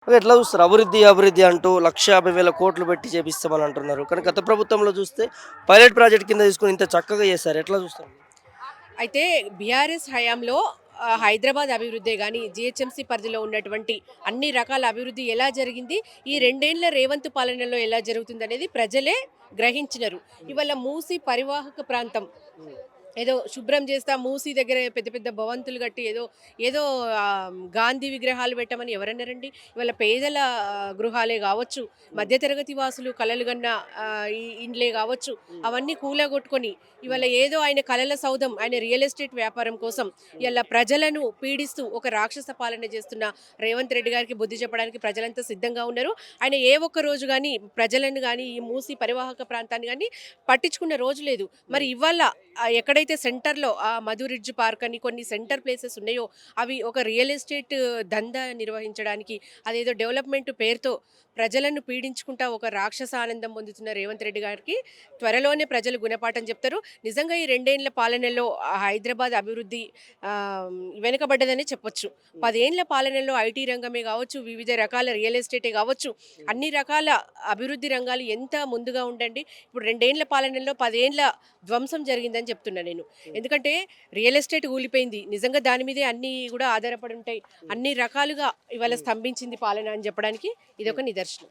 ఎట్లా చూస్తారు? అభివృద్ధి, అభివృద్ధి అంటూ 1,50,000 కోట్లు పెట్టి చేపిస్తామని అంటున్నారు. కానీ గత ప్రభుత్వంలో చూస్తే పైలట్ ప్రాజెక్ట్ కింద తీసుకొని ఇంత చక్కగా చేశారు. ఎట్లా చూస్తారు? అయితే బీఆర్ఎస్ హయాంలో హైదరాబాద్ అభివృద్ధే గాని, జీహెచ్ఎంసీ పరిధిలో ఉన్నటువంటి అన్ని రకాల అభివృద్ధి ఎలా జరిగింది, ఈ 2 ఏండ్ల రేవంత్ పాలనలో ఎలా జరుగుతుందనేది ప్రజలే గ్రహించినరు. ఇవాళ మూసీ పరివాహక ప్రాంతం ఏదో శుభ్రం చేస్తా మూసీ దగ్గర పెద్ద పెద్ద భవంతులు కట్టి ఏదో ఏదో గాంధీ విగ్రహాలు పెట్టమని ఎవరన్నారండి? ఇవాళ పేదల గృహాలే కావచ్చు, మధ్యతరగతి వాసులు కలలుగన్న ఈ ఇండ్లే కావచ్చు, అవన్నీ కూలగొట్టుకొని ఇవాళ ఏదో ఆయన కలల సౌధం, ఆయన రియల్ ఎస్టేట్ వ్యాపారం కోసం ఇలా ప్రజలను పీడిస్తూ ఒక రాక్షస పాలన చేస్తున్న రేవంత్ రెడ్డి గారికి బుద్ధి చెప్పడానికి ప్రజలంతా సిద్ధంగా ఉన్నారు. ఆయన ఏ ఒక్క రోజు కానీ ప్రజలను కానీ ఈ మూసి పరివాహక ప్రాంతాన్ని కానీ పట్టించుకున్న రోజు లేదు. మరి ఇవాళ ఎక్కడైతే సెంటర్‌లో మధు రిడ్జ్ పార్క్ అని కొన్ని సెంటర్ ప్లేసెస్ ఉన్నాయో అవి ఒక రియల్ ఎస్టేట్ దందా నిర్వహించడానికి అదేదో డెవలప్‌మెంట్ పేరుతో ప్రజలను పీడించుకుంటా ఒక రాక్షస ఆనందం పొందుతున్న రేవంత్ రెడ్డి గారికి త్వరలోనే ప్రజలు గుణపాఠం చెప్తారు. నిజంగా ఈ 2 ఏండ్ల పాలనలో హైదరాబాద్ అభివృద్ధి వెనుకబడ్డదనే చెప్పొచ్చు. 10 ఏండ్ల పాలనలో ఐటీ రంగమే కావచ్చు, వివిధ రకాల రియల్ ఎస్టేటే కావచ్చు, అన్ని రకాల అభివృద్ధి రంగాలు ఎంత ముందుగా ఉండండి. ఇప్పుడు 2 ఏండ్ల పాలనలో 10 ఏండ్ల ధ్వంసం జరిగిందని చెప్తున్నా నేను. ఎందుకంటే రియల్ ఎస్టేట్ కూలిపోయింది. నిజంగా దాని మీదే అన్నీ కూడా ఆధారపడి ఉంటాయి. అన్ని రకాలుగా ఇవాళ స్తంభించింది పాలన అని చెప్పడానికి ఇదొక నిదర్శనం.